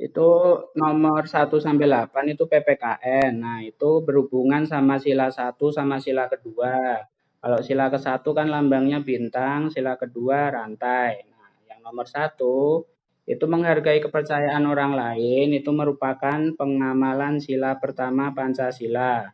Itu nomor 1 sampai 8 itu PPKN. Nah, itu berhubungan sama sila 1 sama sila kedua. Kalau sila ke-1 kan lambangnya bintang, sila kedua rantai. Nah, yang nomor 1 itu menghargai kepercayaan orang lain, itu merupakan pengamalan sila pertama Pancasila.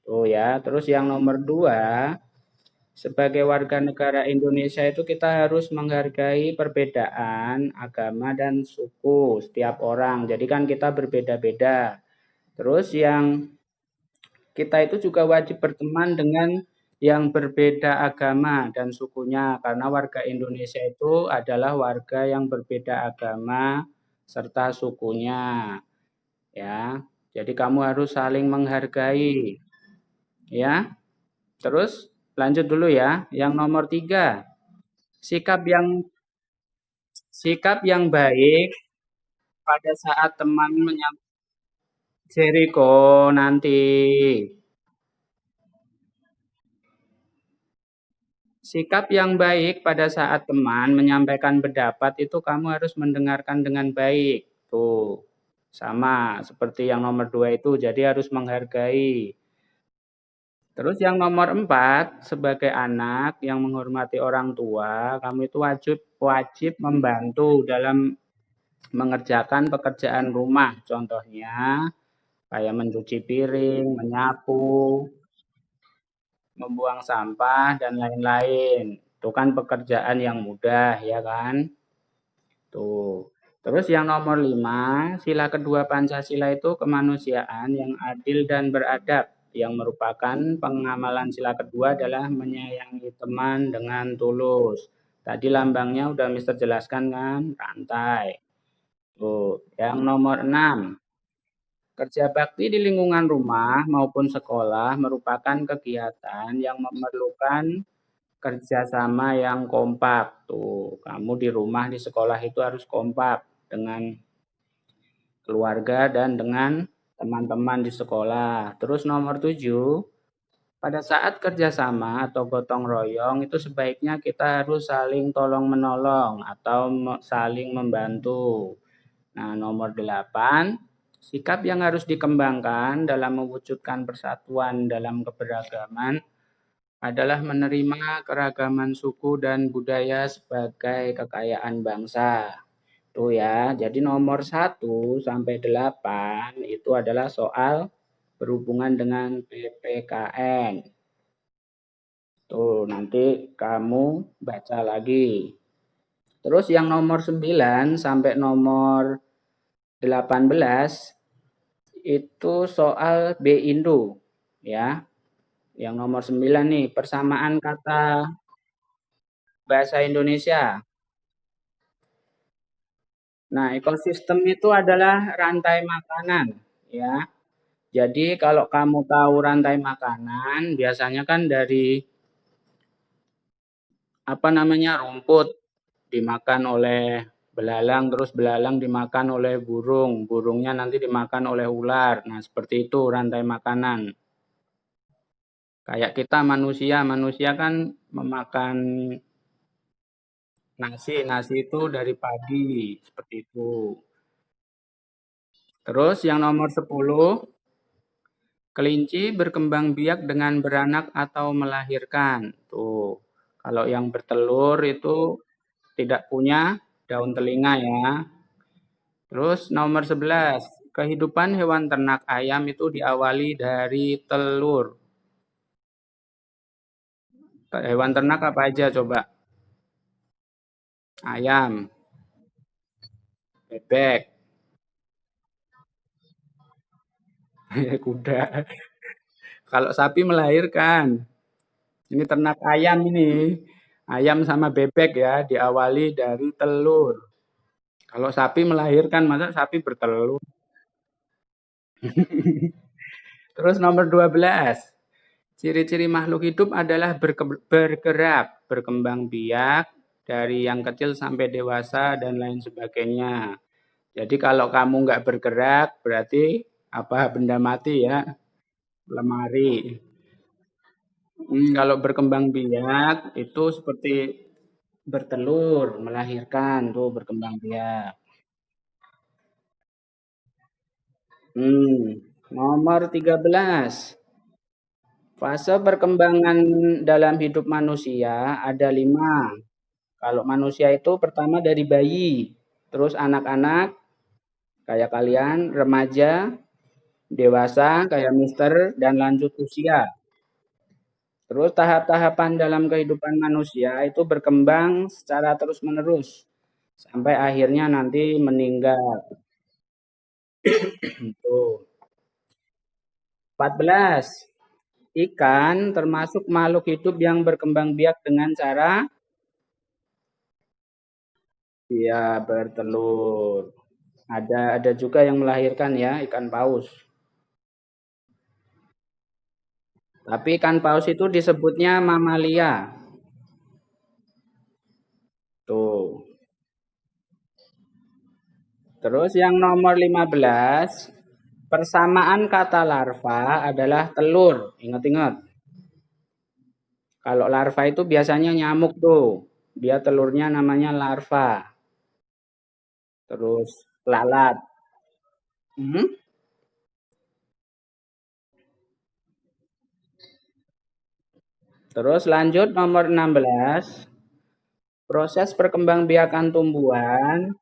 Tuh ya, terus yang nomor 2 sebagai warga negara Indonesia itu kita harus menghargai perbedaan agama dan suku setiap orang. Jadi kan kita berbeda-beda. Terus yang kita itu juga wajib berteman dengan yang berbeda agama dan sukunya karena warga Indonesia itu adalah warga yang berbeda agama serta sukunya ya. Jadi kamu harus saling menghargai ya. Terus lanjut dulu ya. Yang nomor 3, sikap yang sikap yang baik pada saat teman menyampaikan Jericho nanti. Sikap yang baik pada saat teman menyampaikan pendapat itu kamu harus mendengarkan dengan baik. Tuh. Sama seperti yang nomor 2 itu, jadi harus menghargai. Terus yang nomor 4, sebagai anak yang menghormati orang tua, kamu itu wajib wajib membantu dalam mengerjakan pekerjaan rumah. Contohnya kayak mencuci piring, menyapu, membuang sampah, dan lain-lain. Itu kan pekerjaan yang mudah, ya kan? Tuh. Terus yang nomor 5, sila kedua Pancasila itu kemanusiaan yang adil dan beradab. Yang merupakan pengamalan sila kedua adalah menyayangi teman dengan tulus. Tadi lambangnya udah Mister jelaskan kan, rantai. Tuh. Yang nomor 6, kerja bakti di lingkungan rumah maupun sekolah merupakan kegiatan yang memerlukan kerjasama yang kompak. Tuh, kamu di rumah, di sekolah itu harus kompak dengan keluarga dan dengan teman-teman di sekolah. Terus nomor 7, pada saat kerjasama atau gotong royong itu sebaiknya kita harus saling tolong menolong atau saling membantu. Nah, nomor 8, sikap yang harus dikembangkan dalam mewujudkan persatuan dalam keberagaman adalah menerima keragaman suku dan budaya sebagai kekayaan bangsa. Tuh ya, jadi nomor 1 sampai 8 itu adalah soal berhubungan dengan PPKN. Tuh, nanti kamu baca lagi. Terus yang nomor 9 sampai nomor 18 itu soal B-Indo ya. Yang nomor 9 nih, persamaan kata bahasa Indonesia. Nah, ekosistem itu adalah rantai makanan ya. Jadi kalau kamu tahu rantai makanan, biasanya kan dari apa namanya rumput dimakan oleh belalang, terus belalang dimakan oleh burung, burungnya nanti dimakan oleh ular. Nah, seperti itu rantai makanan. Kayak kita manusia, manusia kan memakan nasi, nasi itu dari padi, seperti itu. Terus yang nomor 10, kelinci berkembang biak dengan beranak atau melahirkan. Tuh. Kalau yang bertelur itu tidak punya daun telinga ya. Terus nomor 11, kehidupan hewan ternak ayam itu diawali dari telur. Hewan ternak apa aja coba? Ayam, bebek, kuda. Kalau sapi melahirkan. Ini ternak ayam ini. Ayam sama bebek ya, diawali dari telur. Kalau sapi melahirkan, masa sapi bertelur? Terus nomor 12, ciri-ciri makhluk hidup adalah bergerak, berkembang biak, dari yang kecil sampai dewasa, dan lain sebagainya. Jadi kalau kamu nggak bergerak, berarti apa benda mati ya, lemari. Kalau berkembang biak, itu seperti bertelur, melahirkan, tuh berkembang biak. Nomor 13. Fase perkembangan dalam hidup manusia ada 5. Kalau manusia itu pertama dari bayi, terus anak-anak kayak kalian, remaja, dewasa kayak mister, dan lanjut usia. Terus tahap-tahapan dalam kehidupan manusia itu berkembang secara terus-menerus sampai akhirnya nanti meninggal. Tuh. 14. Ikan termasuk makhluk hidup yang berkembang biak dengan cara ya bertelur. Ada juga yang melahirkan ya, ikan paus. Tapi ikan paus itu disebutnya mamalia. Tuh. Terus yang nomor 15, persamaan kata larva adalah telur. Ingat-ingat. Kalau larva itu biasanya nyamuk tuh. Dia telurnya namanya larva. Terus lalat. Hmm? Terus lanjut nomor 16, proses perkembangbiakan tumbuhan.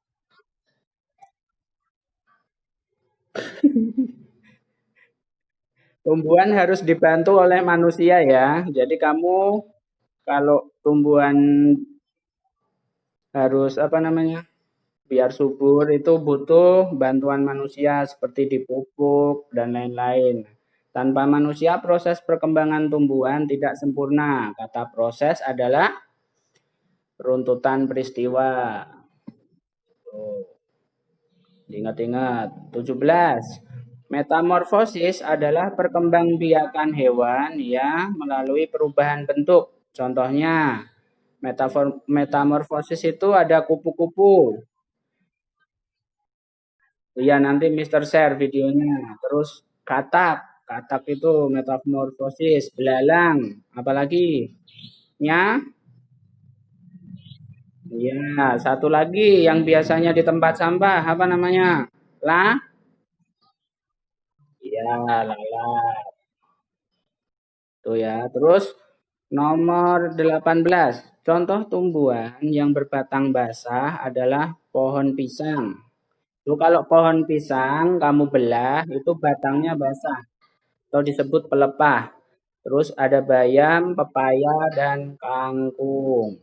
Tumbuhan harus dibantu oleh manusia ya. Jadi kamu kalau tumbuhan harus apa namanya? Biar subur itu butuh bantuan manusia seperti dipupuk dan lain-lain. Tanpa manusia proses perkembangan tumbuhan tidak sempurna. Kata proses adalah runtutan peristiwa. Tuh, ingat-ingat. 17. Metamorfosis adalah perkembangbiakan hewan ya melalui perubahan bentuk. Contohnya, metamorfosis itu ada kupu-kupu. Iya, nanti Mister share videonya. Terus katak, katak itu metamorfosis, belalang, apalagi? Nya, iya, satu lagi yang biasanya di tempat sampah, apa namanya? Lah, iya, lalat. Tuh ya. Terus nomor 18. Contoh tumbuhan yang berbatang basah adalah pohon pisang. Tuh kalau pohon pisang kamu belah itu batangnya basah atau disebut pelepah. Terus ada bayam, pepaya, dan kangkung.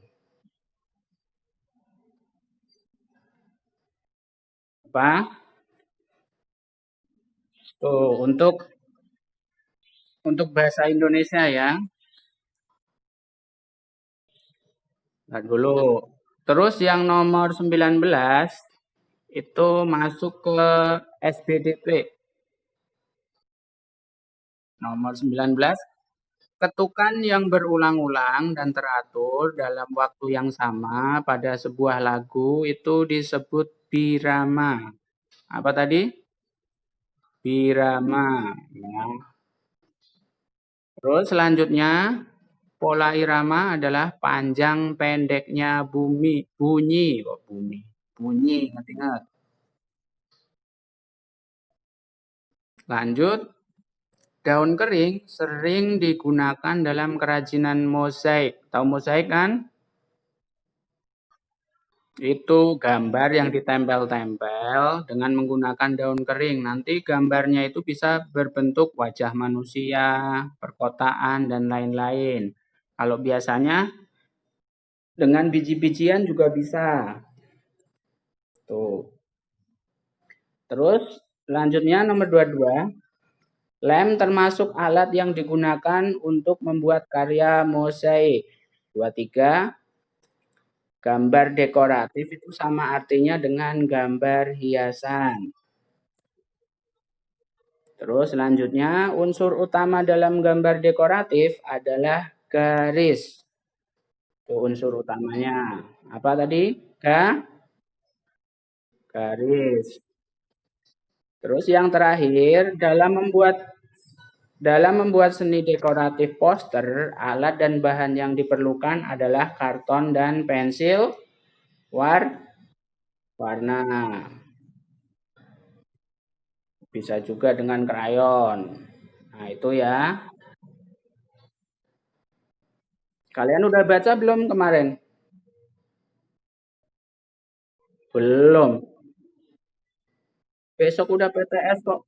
Apa? Tuh, untuk bahasa Indonesia ya. Nah, dulu. Terus yang nomor 19 itu masuk ke SBDP. Nomor 19, ketukan yang berulang-ulang dan teratur dalam waktu yang sama pada sebuah lagu itu disebut birama. Apa tadi? Birama. Ya. Terus selanjutnya, pola irama adalah panjang pendeknya bunyi, kok bunyi, bunyi, ingat-ingat. Lanjut, daun kering sering digunakan dalam kerajinan mozaik. Tahu mozaik kan? Itu gambar yang ditempel-tempel dengan menggunakan daun kering. Nanti gambarnya itu bisa berbentuk wajah manusia, perkotaan, dan lain-lain. Kalau biasanya dengan biji-bijian juga bisa. Tuh. Terus selanjutnya nomor 22, lem termasuk alat yang digunakan untuk membuat karya mozaik. 23, gambar dekoratif itu sama artinya dengan gambar hiasan. Terus selanjutnya unsur utama dalam gambar dekoratif adalah garis. Itu unsur utamanya. Apa tadi? Garis. Terus yang terakhir dalam membuat seni dekoratif poster, alat dan bahan yang diperlukan adalah karton dan pensil warna. bisa juga dengan krayon. Nah, itu ya. Kalian udah baca belum kemarin? Belum. Besok udah PTS kok.